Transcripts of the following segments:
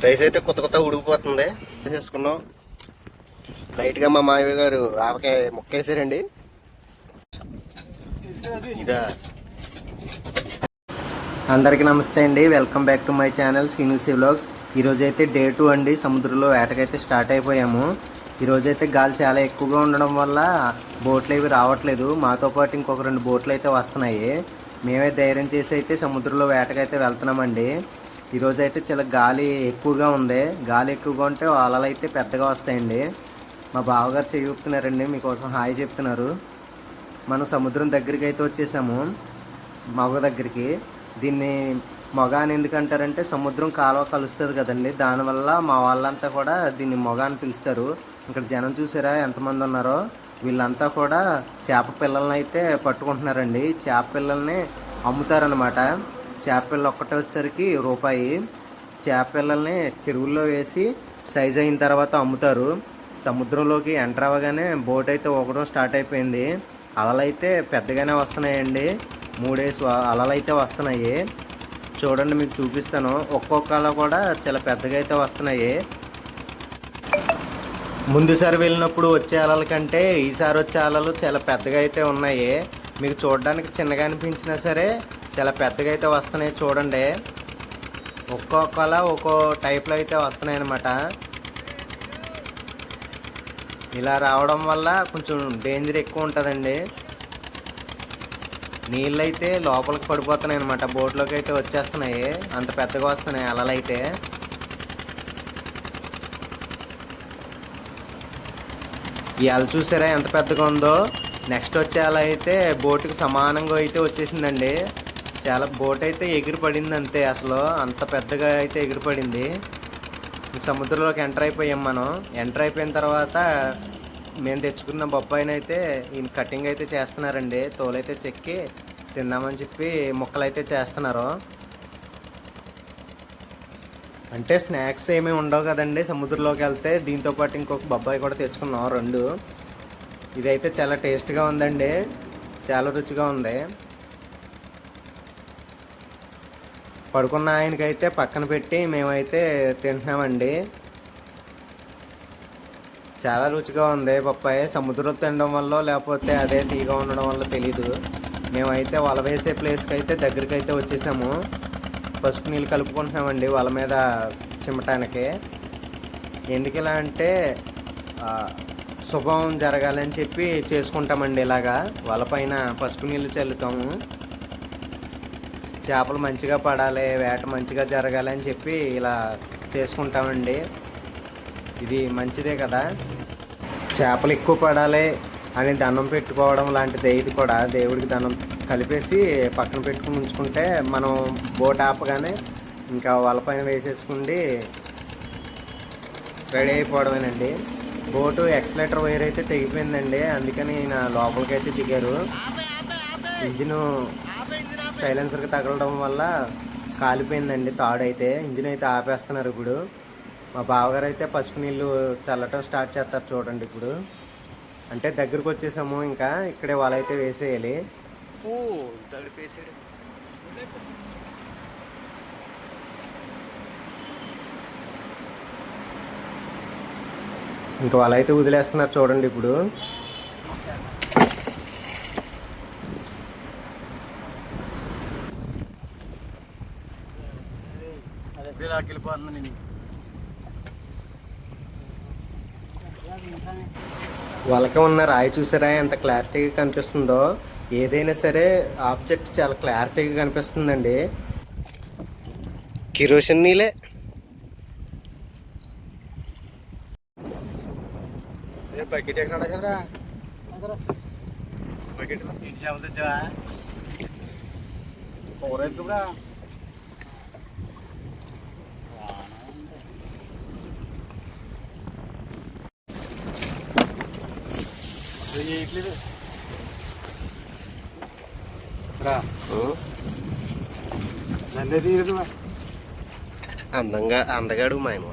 Rice అయితే కొత్త ఉడికిపోతుంది. చేసుకున్నాం. లైట్గా మా మావయ్య గారు ఆవకాయ ముక్కేసారండి. ఇదా అందరికీ నమస్తే అండి. Welcome back to my channel సీనూసీ వ్లాగ్స్. ఈరోజైతే డే 2 అండి. సముద్రంలో వేటకైతే స్టార్ట్ అయిపోయాము. ఈరోజైతే గాలి చాలా ఎక్కువగా ఉండడం వల్ల బోట్లు ఏవి రావట్లేదు. మాతో పాటు ఇంకొక 2 బోట్లు అయితే వస్తున్నాయి. మేమే ధైర్యం చేసి అయితే సముద్రంలో వేటకైతే వెళ్తున్నామండి. ఈరోజైతే చాలా గాలి ఎక్కువగా ఉంది. గాలి ఎక్కువగా ఉంటే అలలు అయితే పెద్దగా వస్తాయండి. మా బావగారు చెప్పుతున్నారండి, మీకోసం హాయ్ చెప్తున్నారు. మనం సముద్రం దగ్గరికి అయితే వచ్చేసాము, మొగ దగ్గరికి. దీన్ని మొగ అని ఎందుకంటారంటే సముద్రం కాలువ కలుస్తుంది కదండి, దానివల్ల మా వాళ్ళంతా కూడా దీన్ని మొగ అని పిలుస్తారు. ఇక్కడ జనం చూసారా ఎంతమంది ఉన్నారో. వీళ్ళంతా కూడా చేప పిల్లల్ని అయితే పట్టుకుంటున్నారండి. చేప పిల్లల్ని అమ్ముతారనమాట. చేప పిల్ల ఒక్కటే వచ్చేసరికి రూపాయి. చేప పిల్లల్ని చెరువుల్లో వేసి సైజ్ అయిన తర్వాత అమ్ముతారు. సముద్రంలోకి ఎంటర్ అవ్వగానే బోట్ అయితే ఊగడం స్టార్ట్ అయిపోయింది. అలలు అయితే పెద్దగానే వస్తున్నాయండి. 3 అలలు అయితే వస్తున్నాయి. చూడండి, మీకు చూపిస్తాను. ఒక్కొక్క అల కూడా చాలా పెద్దగా అయితే వస్తున్నాయి. ముందుసారి వెళ్ళినప్పుడు వచ్చే అలల కంటే ఈసారి వచ్చే అలలు చాలా పెద్దగా అయితే ఉన్నాయి. మీకు చూడడానికి చిన్నగా అనిపించినా సరే చాలా పెద్దగా అయితే వస్తున్నాయి. చూడండి, ఒక్కొక్క అల ఒక్కో టైప్లో అయితే వస్తున్నాయి అన్నమాట. ఇలా రావడం వల్ల కొంచెం డేంజర్ ఎక్కువ ఉంటుందండి. నీళ్ళు అయితే లోపలికి పడిపోతున్నాయి అన్నమాట. బోట్లోకి అయితే వచ్చేస్తున్నాయి, అంత పెద్దగా వస్తున్నాయి అలలు అయితే. ఈ అల చూసారా ఎంత పెద్దగా ఉందో. నెక్స్ట్ వచ్చే అల అయితే బోటుకి సమానంగా అయితే వచ్చేసిందండి. చాలా బోట్ అయితే ఎగిరి పడింది అంతే. అసలు అంత పెద్దగా అయితే ఎగిరి పడింది. సముద్రంలోకి ఎంటర్ అయిపోయాం మనం. ఎంటర్ అయిపోయిన తర్వాత మేము తెచ్చుకున్న బొప్పాయిని అయితే ఈయన కటింగ్ అయితే చేస్తున్నారండి. తోలైతే చెక్కి తిందామని చెప్పి ముక్కలు అయితే చేస్తున్నారు. అంటే స్నాక్స్ ఏమీ ఉండవు కదండి సముద్రంలోకి వెళ్తే. దీంతోపాటు ఇంకొక బొప్పాయి కూడా తెచ్చుకున్నాం 2. ఇదైతే చాలా టేస్ట్గా ఉందండి, చాలా రుచిగా ఉంది. పడుకున్న ఆయనకైతే పక్కన పెట్టి మేమైతే తింటున్నామండి. చాలా రుచిగా ఉంది పప్పాయి. సముద్రం తినడం వల్ల లేకపోతే అదే తీగా ఉండడం వల్ల తెలీదు. మేమైతే వల వేసే ప్లేస్కి అయితే దగ్గరికి అయితే వచ్చేసాము. పసుపు నీళ్ళు కలుపుకుంటున్నామండి వల మీద చిమ్మటానికి. ఎందుకు ఇలా అంటే శుభం జరగాలని చెప్పి చేసుకుంటామండి. ఇలాగా వల పైన పసుపు నీళ్ళు చల్లుతాము. చేపలు మంచిగా పడాలి, వేట మంచిగా జరగాలి అని చెప్పి ఇలా చేసుకుంటామండి. ఇది మంచిదే కదా. చేపలు ఎక్కువ పడాలి అని దండం పెట్టుకోవడం లాంటిది. ఇది కూడా దేవుడికి దండం కలిపేసి పక్కన పెట్టుకుని ఉంచుకుంటే మనం బోట్ ఆపగానే ఇంకా వలపైన వేసేసుకుండి రెడీ అయిపోవడమేనండి. బోటు ఎక్సలేటర్ వైర్ అయితే తెగిపోయిందండి, అందుకని నా లోపలికి అయితే దిగారు. ఇంజిన్ సైలెన్సర్కి తగలడం వల్ల కాలిపోయిందండి తాడు అయితే. ఇంజిన్ అయితే ఆపేస్తున్నారు ఇప్పుడు. మా బావగారు అయితే పసుపు నీళ్ళు చల్లటం స్టార్ట్ చేస్తారు చూడండి. ఇప్పుడు అంటే దగ్గరకు వచ్చేసాము, ఇంకా ఇక్కడే వాళ్ళైతే వేసేయాలి. ఇంకా వాళ్ళైతే వదిలేస్తున్నారు చూడండి. ఇప్పుడు వాళ్ళకి ఉన్న రాయి చూసారా ఎంత క్లారిటీగా కనిపిస్తుందో. ఏదైనా సరే ఆబ్జెక్ట్ చాలా క్లారిటీగా కనిపిస్తుందండి. కిరోసిన్ నీళ్ళే. అందగాడు మాయమ.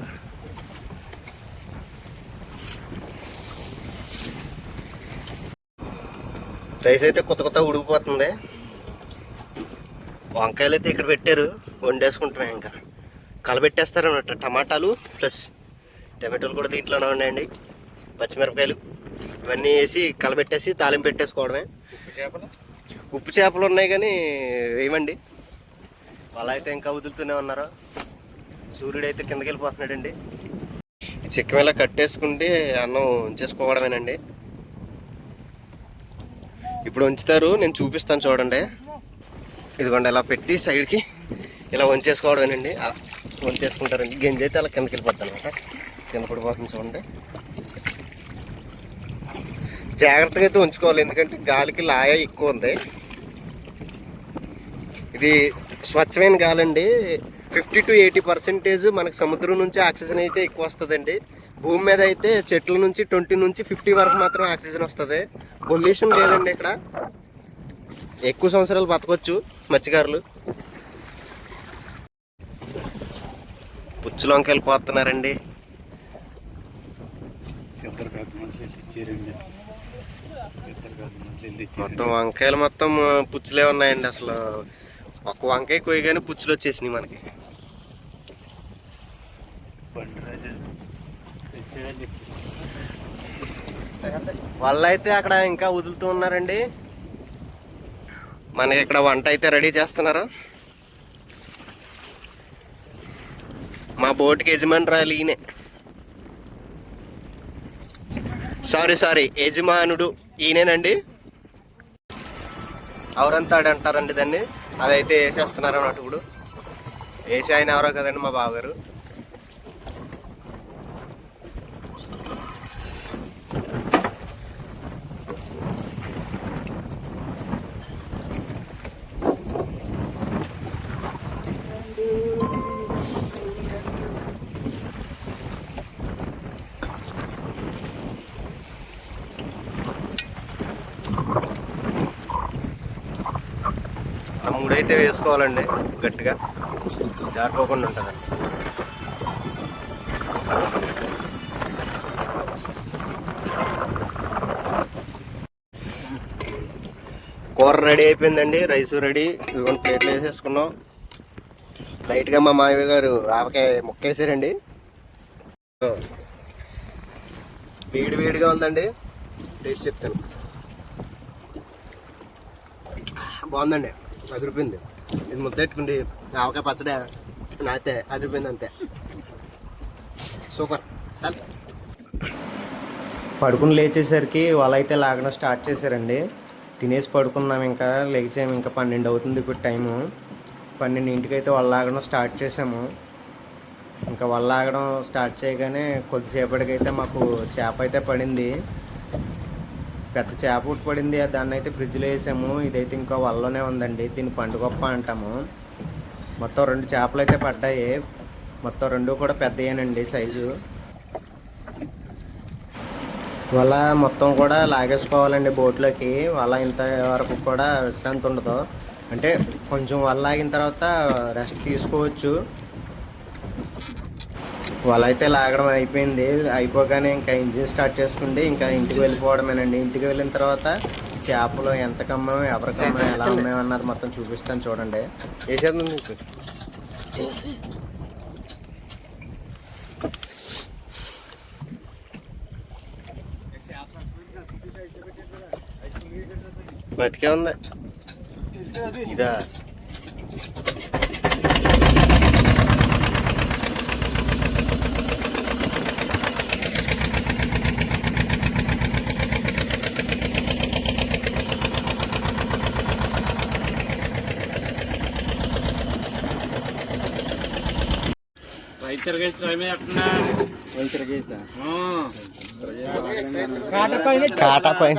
రైస్ అయితే కొత్త ఉడికిపోతుంది. వంకాయలు అయితే ఇక్కడ పెట్టారు, వండేసుకుంటున్నాయి. ఇంకా కలబెట్టేస్తారు అన్నట్టు. టమాటాలు ప్లస్ టమాటోలు కూడా దీంట్లోనే ఉన్నాయండి. పచ్చిమిరపకాయలు ఇవన్నీ వేసి కలబెట్టేసి తాలింపు పెట్టేసుకోవడమే. ఉప్పు చేపలు ఉన్నాయి కానీ వేయమండి. వాళ్ళ అయితే ఇంకా వదులుతూనే ఉన్నారు. సూర్యుడు అయితే కిందకి వెళ్ళిపోతున్నాడండి. చికెన్ ఇలా కట్టేసుకుంటే అన్నం ఉంచేసుకోవడమేనండి. ఇప్పుడు ఉంచుతారు, నేను చూపిస్తాను చూడండి. ఇదిగోండి ఇలా పెట్టి సైడ్కి ఇలా వంచేసుకోవడమేనండి. వంచేసుకుంటారండి. గింజ అయితే అలా కిందకి వెళ్ళిపోతాను అనమాట. కింద పడిపోతుంది చూడండి. జాగ్రత్తగా అయితే ఉంచుకోవాలి, ఎందుకంటే గాలికి లాయ ఎక్కువ ఉంది. ఇది స్వచ్ఛమైన గాలి అండి. 50 to 80% మనకు సముద్రం నుంచి ఆక్సిజన్ అయితే ఎక్కువ వస్తుందండి. భూమి మీద అయితే చెట్ల నుంచి 20 నుంచి 50 వరకు మాత్రం ఆక్సిజన్ వస్తుంది. పొల్యూషన్ లేదండి. ఇక్కడ ఎక్కువ సంవత్సరాలు బతకొచ్చు మత్స్యకారులు. పుచ్చులు వంకాయలు కోస్తున్నారండి. మొత్తం వంకాయలు మొత్తం పుచ్చులే ఉన్నాయండి. అసలు ఒక వంకాయ కొయ్యగానే పుచ్చులు వచ్చేసినాయి మనకి. వాళ్ళు అయితే అక్కడ ఇంకా వదులుతూ ఉన్నారండి. మనకి ఇక్కడ వంట అయితే రెడీ చేస్తున్నారు. మా బోట్కి యజమానురాలు ఈయనే. సారీ యజమానుడు ఈయనేనండి. అవరంతాడు అంటారండి దాన్ని. అదైతే వేసేస్తున్నారు అన్నట్టు. ఇప్పుడు వేసి ఆయన ఎవరో కదండి, మా బావగారు. మూడైతే వేసుకోవాలండి, గట్టిగా జారిపోకుండా ఉంటుంది. కూర రెడీ అయిపోయిందండి. Rice ready. ఇదిగోండి ప్లేట్లు వేసేసుకున్నాం. లైట్గా మా మామయ్య గారు ఆవకాయ ముక్కేసారండి. వేడిగా ఉందండి. టేస్ట్ చెప్తాను. బాగుందండి, అదిరిపోయింది. ఇది ముద్దెట్టుకుండి ఆవకాయ పచ్చడి నాతే అదిరిపోయింది అంతే. సూపర్. చాలు. పడుకుని లేచేసరికి వాళ్ళైతే లాగడం స్టార్ట్ చేశారండి. తినేసి పడుకున్నాం. ఇంకా లేచాము. ఇంకా 12 అవుతుంది ఇప్పుడు టైము. 12ంటికి అయితే వాళ్ళు లాగడం స్టార్ట్ చేసాము. ఇంకా వాళ్ళు లాగడం స్టార్ట్ చేయగానే కొద్దిసేపటికైతే మాకు చేప అయితే పడింది. పెద్ద చేప ఉట్టి పడింది. దాన్ని అయితే ఫ్రిడ్జ్లో వేసాము. ఇదైతే ఇంకా వల్లనే ఉందండి. దీన్ని పండుగొప్ప అంటాము. మొత్తం 2 చేపలు అయితే పడ్డాయి. మొత్తం 2 కూడా పెద్దయేనండి సైజు. వల మొత్తం కూడా లాగేసుకోవాలండి బోట్లోకి. వల ఇంత వరకు కూడా విశ్రాంతి ఉండదు. అంటే కొంచెం వల లాగిన తర్వాత రెస్ట్ తీసుకోవచ్చు. వల అయితే లాగడం అయిపోయింది. అయిపోగానే ఇంకా ఇంజిన్ స్టార్ట్ చేసుకుంటే ఇంకా ఇంటికి వెళ్ళిపోవడమేనండి. ఇంటికి వెళ్ళిన తర్వాత చేపలు ఎంత కమ్మామో, ఎవరికి కమ్మామో, ఎలా అమ్మామో అన్నది మొత్తం చూపిస్తాను చూడండి. వేసేద్దాం మీకు. బతికే ఉంది ఇదా. కాటా పైన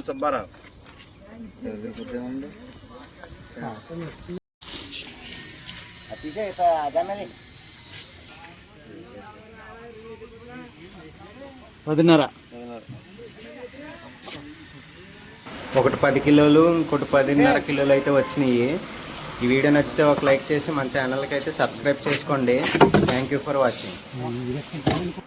సుబ్బారావు అతిశయ అదన్నది 10.5. ఒకటి 10 కిలోలు, ఇంకోటి 10.5 కిలోలు అయితే వచ్చినాయి. ఈ వీడియో నచ్చితే ఒక లైక్ చేసి మన ఛానల్కి అయితే సబ్స్క్రైబ్ చేసుకోండి. Thank you for watching.